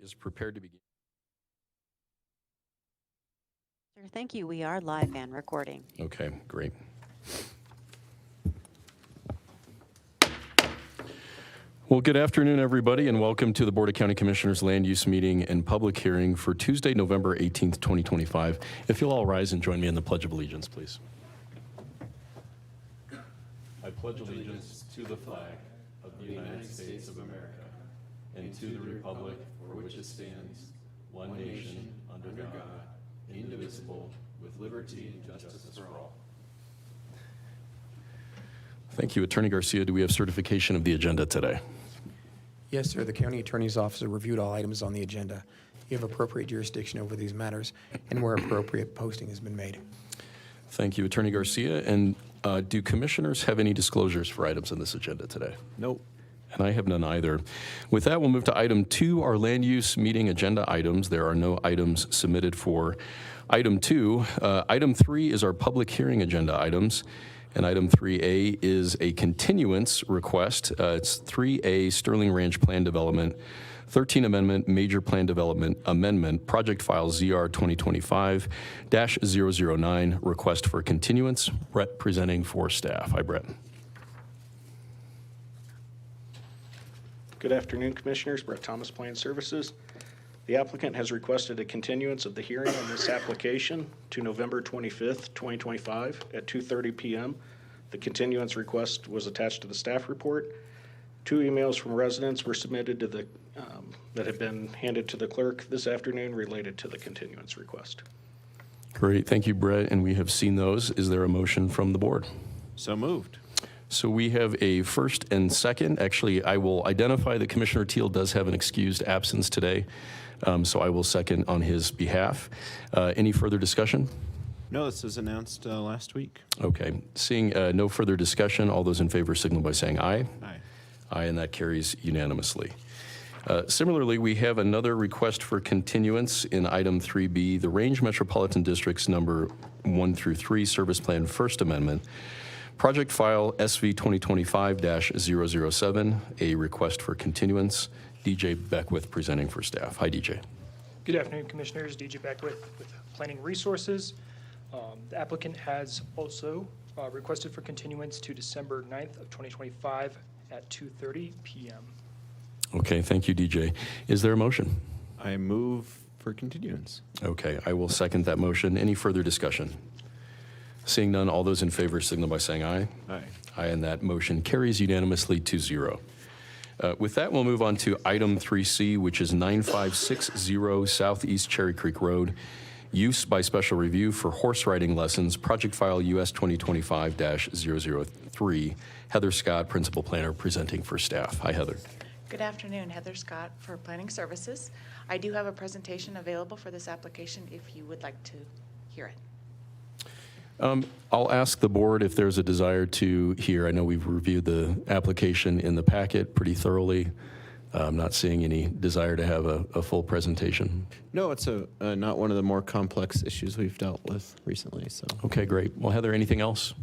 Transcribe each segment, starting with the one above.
Is prepared to begin. Sir, thank you. We are live and recording. Okay, great. Well, good afternoon, everybody, and welcome to the Board of County Commissioners Land Use Meeting and Public Hearing for Tuesday, November 18th, 2025. If you'll all rise and join me in the Pledge of Allegiance, please. I pledge allegiance to the flag of the United States of America and to the republic for which it stands, one nation, under God, indivisible, with liberty and justice for all. Thank you. Attorney Garcia, do we have certification of the agenda today? Yes, sir. The county attorney's office has reviewed all items on the agenda. You have appropriate jurisdiction over these matters, and where appropriate, posting has been made. Thank you, Attorney Garcia. And do commissioners have any disclosures for items on this agenda today? Nope. And I have none either. With that, we'll move to item 2, our land use meeting agenda items. There are no items submitted for item 2. Item 3 is our public hearing agenda items. And item 3A is a continuance request. It's 3A Sterling Ranch Plan Development, 13 Amendment, Major Plan Development Amendment, Project File ZR 2025-009, request for continuance. Brett presenting for staff. Hi, Brett. Good afternoon, Commissioners. Brett Thomas, Plan Services. The applicant has requested a continuance of the hearing on this application to November 25th, 2025 at 2:30 p.m. The continuance request was attached to the staff report. 2 emails from residents were submitted to the that have been handed to the clerk this afternoon related to the continuance request. Great. Thank you, Brett. And we have seen those. Is there a motion from the board? So moved. So we have a first and second. Actually, I will identify that Commissioner Teal does have an excused absence today, so I will second on his behalf. Any further discussion? No, this was announced last week. Okay. Seeing no further discussion, all those in favor signal by saying aye. Aye. Aye, and that carries unanimously. Similarly, we have another request for continuance in item 3B, the Range Metropolitan District's number 1 through 3 Service Plan First Amendment. Project file SV 2025-007, a request for continuance. DJ Beckwith presenting for staff. Hi, DJ. Good afternoon, Commissioners. DJ Beckwith with Planning Resources. The applicant has also requested for continuance to December 9th of 2025 at 2:30 p.m. Okay, thank you, DJ. Is there a motion? I move for continuance. Okay, I will second that motion. Any further discussion? Seeing none, all those in favor signal by saying aye. Aye. Aye, and that motion carries unanimously 2-0. With that, we'll move on to item 3C, which is 9560 Southeast Cherry Creek Road, use by special review for horse riding lessons, project file US 2025-003. Heather Scott, Principal Planner, presenting for staff. Hi, Heather. Good afternoon, Heather Scott for Planning Services. I do have a presentation available for this application if you would like to hear it. I'll ask the board if there's a desire to hear. I know we've reviewed the application in the packet pretty thoroughly. I'm not seeing any desire to have a full presentation. No, it's not one of the more complex issues we've dealt with recently. So. Okay, great. Well, Heather, anything else?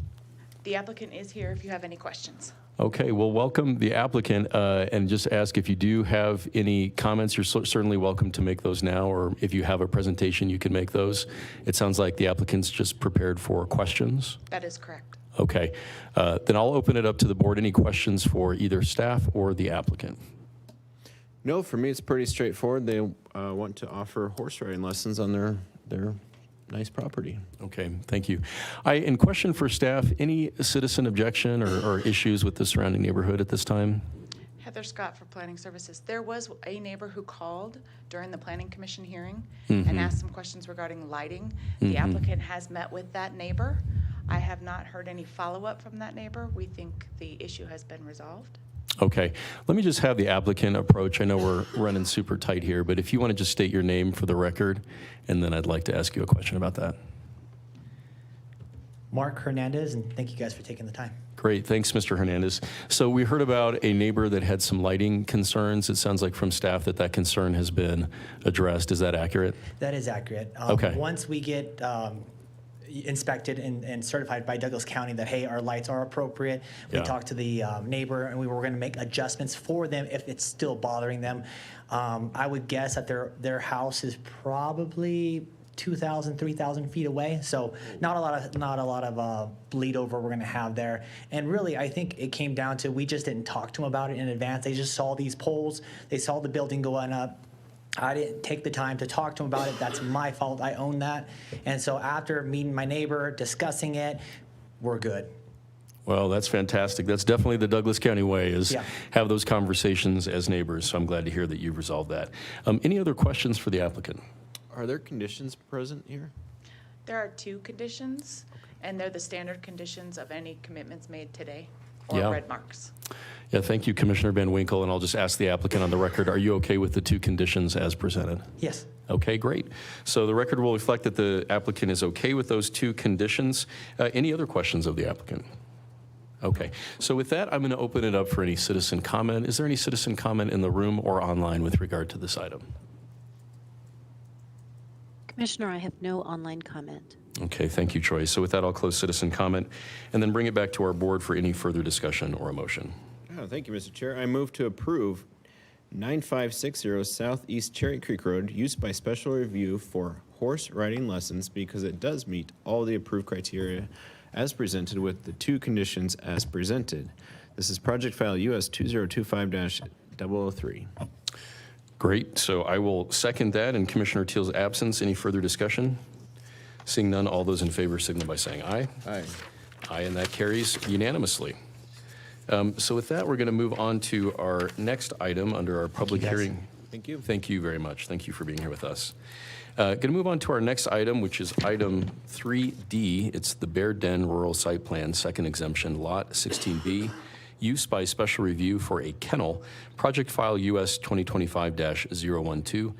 The applicant is here if you have any questions. Okay, well, welcome the applicant, and just ask if you do have any comments, you're certainly welcome to make those now, or if you have a presentation, you can make those. It sounds like the applicant's just prepared for questions. That is correct. Okay, then I'll open it up to the board. Any questions for either staff or the applicant? No, for me, it's pretty straightforward. They want to offer horse riding lessons on their nice property. Okay, thank you. In question for staff, any citizen objection or issues with the surrounding neighborhood at this time? Heather Scott for Planning Services. There was a neighbor who called during the Planning Commission hearing and asked some questions regarding lighting. The applicant has met with that neighbor. I have not heard any follow-up from that neighbor. We think the issue has been resolved. Okay, let me just have the applicant approach. I know we're running super tight here, but if you want to just state your name for the record, and then I'd like to ask you a question about that. Mark Hernandez, and thank you guys for taking the time. Great, thanks, Mr. Hernandez. So we heard about a neighbor that had some lighting concerns. It sounds like from staff that concern has been addressed. Is that accurate? That is accurate. Okay. Once we get inspected and certified by Douglas County that, hey, our lights are appropriate. We Yeah. talked to the neighbor, and we were going to make adjustments for them if it's still bothering them. I would guess that their house is probably 2,000, 3,000 feet away, so not a lot of bleed over we're going to have there. And really, I think it came down to we just didn't talk to them about it in advance. They just saw these poles, they saw the building going up. I didn't take the time to talk to them about it. That's my fault. I own that. And so after meeting my neighbor, discussing it, we're good. Well, that's fantastic. That's definitely the Douglas County way, is Yeah. have those conversations as neighbors. So I'm glad to hear that you've resolved that. Any other questions for the applicant? Are there conditions present here? There are 2 conditions, and they're the standard conditions of any commitments made today or Yeah. red marks. Yeah, thank you, Commissioner Van Winkle, and I'll just ask the applicant on the record, are you okay with the 2 conditions as presented? Yes. Okay, great. So the record will reflect that the applicant is okay with those 2 conditions. Any other questions of the applicant? Okay, so with that, I'm going to open it up for any citizen comment. Is there any citizen comment in the room or online with regard to this item? Commissioner, I have no online comment. Okay, thank you, Troy. So with that, I'll close citizen comment and then bring it back to our board for any further discussion or a motion. Oh, thank you, Mr. Chair. I move to approve 9560 Southeast Cherry Creek Road, used by special review for horse riding lessons because it does meet all the approved criteria as presented with the 2 conditions as presented. This is project file US 2025-003. Great, so I will second that in Commissioner Teal's absence. Any further discussion? Seeing none, all those in favor signal by saying aye. Aye. Aye, and that carries unanimously. So with that, we're going to move on to our next item under our public you, guys. hearing. Thank you. Thank you very much. Thank you for being here with us. Going to move on to our next item, which is item 3D. It's the Bear Den Rural Site Plan, second exemption, Lot 16B, use by special review for a kennel, project file US 2025-012.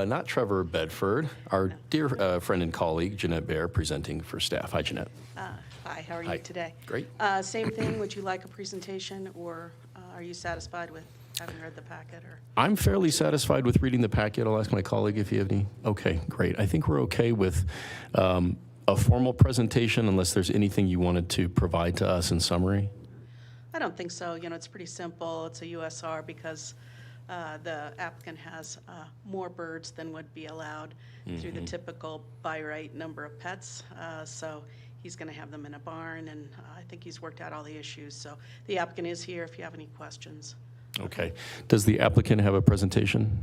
Not Trevor Bedford, our dear friend and colleague, Jeanette Bear, presenting for staff. Hi, Jeanette. Hi, how are Hi. you today? Great. Same thing, would you like a presentation, or are you satisfied with having read the packet, or? I'm fairly satisfied with reading the packet. I'll ask my colleague if you have any. Okay, great. I think we're okay with a formal presentation unless there's anything you wanted to provide to us in summary. I don't think so, it's pretty simple, it's a USR because the applicant has more birds than would be allowed through the typical by right number of pets, so he's going to have them in a barn, and I think he's worked out all the issues, so the applicant is here if you have any questions. Okay. Does the applicant have a presentation?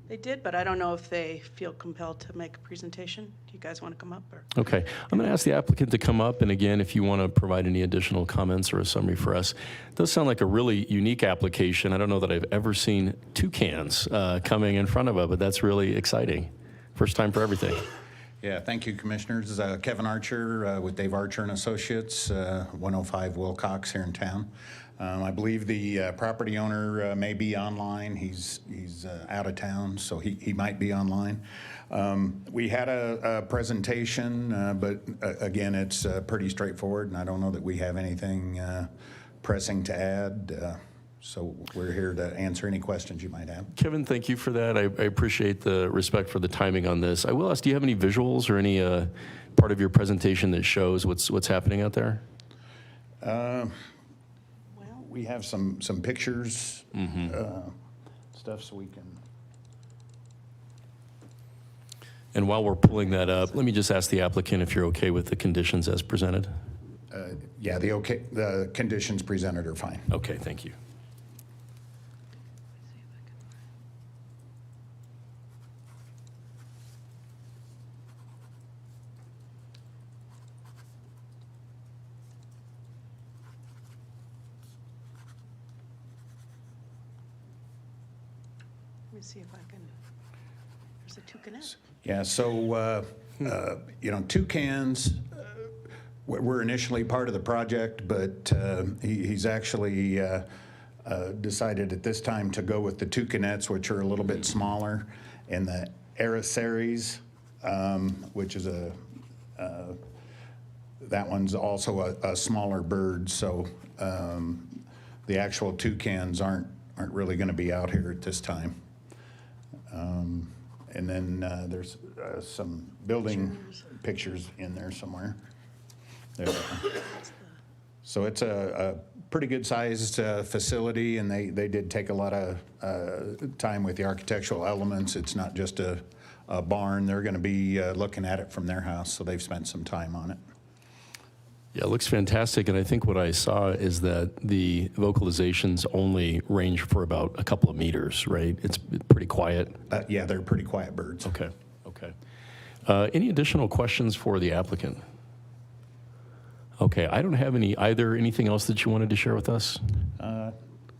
They did, but I don't know if they feel compelled to make a presentation. Do you guys want to come up, or? Okay. I'm going to ask the applicant to come up, and again, if you want to provide any additional comments or a summary for us. It does sound like a really unique application. I don't know that I've ever seen toucans coming in front of it, but that's really exciting. First time for everything. Yeah, thank you, Commissioners. Kevin Archer with Dave Archer and Associates, 105 Wilcox here in town. I believe the property owner may be online. He's out of town, so he might be online. We had a presentation, but again, it's pretty straightforward, and I don't know that we have anything pressing to add. So we're here to answer any questions you might have. Kevin, thank you for that. I appreciate the respect for the timing on this. I will ask, do you have any visuals or any part of your presentation that shows what's happening out there? We have some pictures, stuff, so we can. And while we're pulling that up, let me just ask the applicant if you're okay with the conditions as presented. Yeah, the conditions presented are fine. Okay, thank you. Let me see if I can, there's a toucanette. Yeah, so, toucans were initially part of the project, but he's actually decided at this time to go with the toucanettes, which are a little bit smaller, and the Araceres, which is that one's also a smaller bird, so the actual toucans aren't really going to be out here at this time. And then there's some building pictures in there somewhere. There. So it's a pretty good sized facility, and they did take a lot of time with the architectural elements. It's not just a barn. They're going to be looking at it from their house, so they've spent some time on it. Yeah, it looks fantastic, and I think what I saw is that the vocalizations only range for about a couple of meters, right? It's pretty quiet. Yeah, they're pretty quiet birds. Okay, okay. Any additional questions for the applicant? Okay, I don't have any either. Anything else that you wanted to share with us?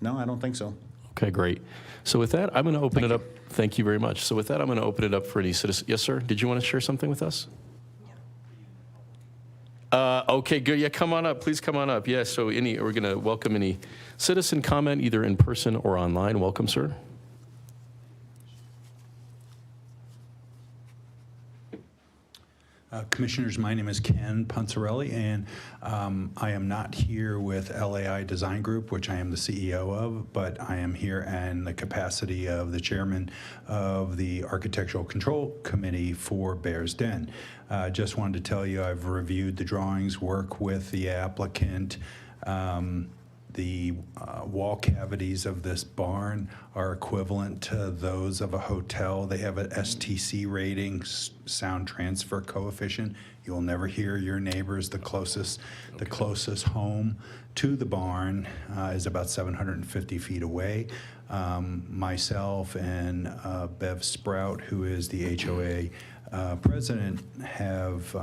No, I don't think so. Okay, great. So with that, I'm going to open it up. Thank you very much. So with that, I'm going to open it up for any citizen. Yes, sir? Did you want to share something with us? Okay, good. Yeah, come on up. Please come on up. Yeah, so we're going to welcome any citizen comment either in person or online. Welcome, sir. Commissioners, my name is Ken Ponzarelli, and I am not here with LAI Design Group, which I am the CEO of, but I am here in the capacity of the chairman of the Architectural Control Committee for Bears Den. Just wanted to tell you I've reviewed the drawings, work with the applicant. The wall cavities of this barn are equivalent to those of a hotel. They have a STC rating, sound transfer coefficient. You'll never hear your neighbors. The closest home to the barn is about 750 feet away. Myself and Bev Sprout, who is the HOA president, have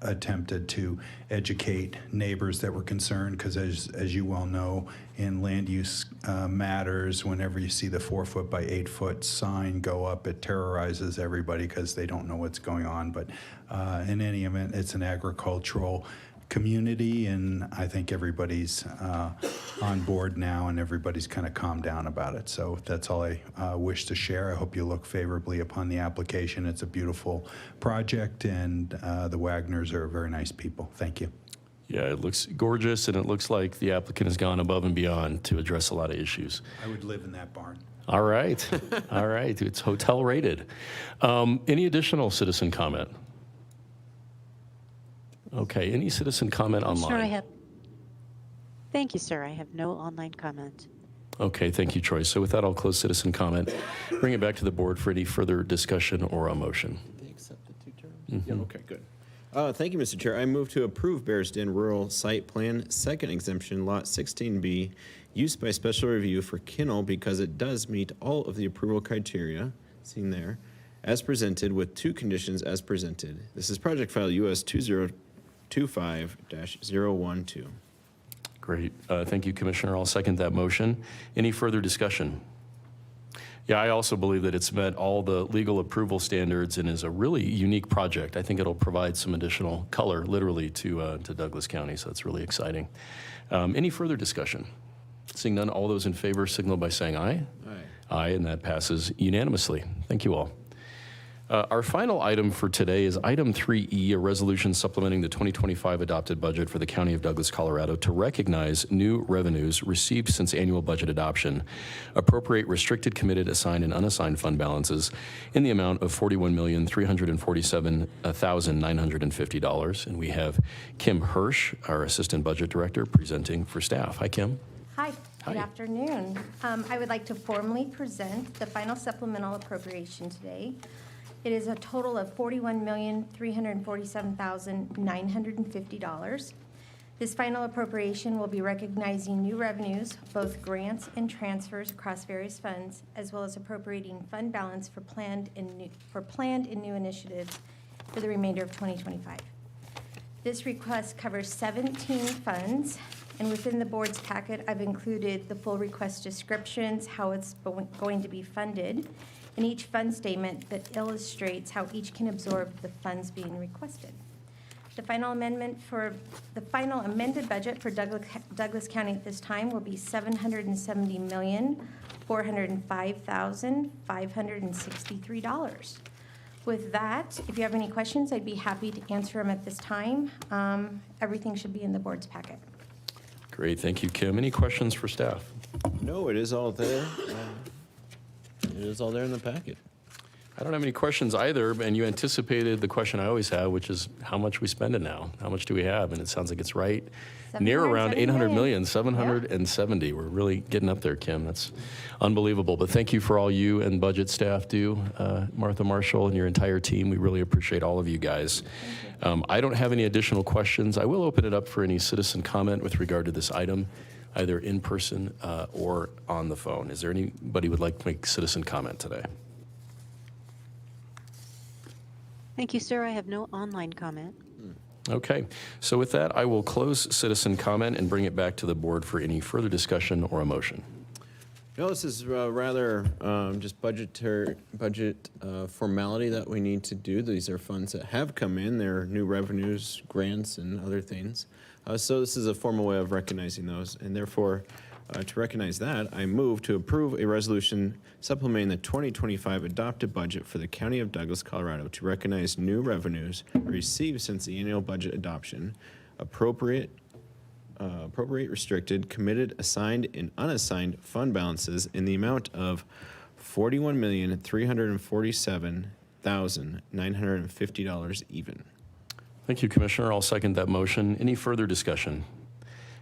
attempted to educate neighbors that were concerned, because as you well know, in land use matters, whenever you see the 4 foot by 8 foot sign go up, it terrorizes everybody because they don't know what's going on. But in any event, it's an agricultural community, and I think everybody's on board now, and everybody's kind of calmed down about it. So that's all I wish to share. I hope you look favorably upon the application. It's a beautiful project, and the Wagners are very nice people. Thank you. Yeah, it looks gorgeous, and it looks like the applicant has gone above and beyond to address a lot of issues. I would live in that barn. All right. All right. It's hotel rated. Any additional citizen comment? Okay. Any citizen comment Commissioner, online? Thank you, sir. I have no online comment. Okay. Thank you, Troy. So with that, I'll close citizen comment. Bring it back to the board for any further discussion or a motion. They accepted 2 terms? Yeah, okay, good. Thank you, Mr. Chair. I move to approve Bears Den Rural Site Plan, second exemption, Lot 16B, use by special review for kennel because it does meet all of the approval criteria seen there, as presented with 2 conditions as presented. This is project file US 2025-012. Great. Thank you, Commissioner. I'll second that motion. Any further discussion? Yeah, I also believe that it's met all the legal approval standards and is a really unique project. I think it'll provide some additional color, literally, to Douglas County, so it's really exciting. Any further discussion? Seeing none, all those in favor signal by saying aye. Aye. Aye, and that passes unanimously. Thank you all. Our final item for today is item 3E, a resolution supplementing the 2025 adopted budget for the County of Douglas, Colorado to recognize new revenues received since annual budget adoption, appropriate restricted, committed, assigned, and unassigned fund balances in the amount of $41,347,950. And we have Kim Hirsch, our Assistant Budget Director, presenting for staff. Hi, Kim. Hi, good Hi. afternoon. I would like to formally present the final supplemental appropriation today. It is a total of $41,347,950. This final appropriation will be recognizing new revenues, both grants and transfers across various funds, as well as appropriating fund balance for planned and new initiatives for the remainder of 2025. This request covers 17 funds, and within the board's packet, I've included the full request descriptions, how it's going to be funded, and each fund statement that illustrates how each can absorb the funds being requested. The final amended budget for Douglas County at this time will be $770,405,563. With that, if you have any questions, I'd be happy to answer them at this time. Everything should be in the board's packet. Great. Thank you, Kim. Any questions for staff? No, it is all there. It is all there in the packet. I don't have any questions either, and you anticipated the question I always have, which is how much we spend it now? How much do we have? And it sounds like it's right near around 800 million, 770. We're really getting up there, Kim. That's unbelievable. But thank you for all you and budget staff do, Martha Marshall and your entire team. We really appreciate all of you guys. I don't have any additional questions. I will open it up for any citizen comment with regard to this item, either in person or on the phone. Is there anybody who would like to make citizen comment today? Thank you, sir. I have no online comment. Okay, so with that, I will close citizen comment and bring it back to the board for any further discussion or a motion. No, this is rather just budget formality that we need to do. These are funds that have come in. There are new revenues, grants, and other things. So this is a formal way of recognizing those. And therefore, to recognize that, I move to approve a resolution supplementing the 2025 adopted budget for the County of Douglas, Colorado to recognize new revenues received since the annual budget adoption, appropriate, restricted, committed, assigned, and unassigned fund balances in the amount of $41,347,950 even. Thank you, Commissioner. I'll second that motion. Any further discussion?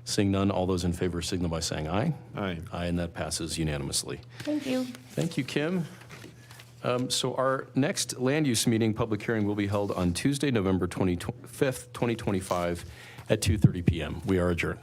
Seeing none, all those in favor signal by saying aye. Aye. Aye, and that passes unanimously. Thank you. Thank you, Kim. So our next land use meeting, public hearing, will be held on Tuesday, November 25th, 2025 at 2:30 p.m. We are adjourned.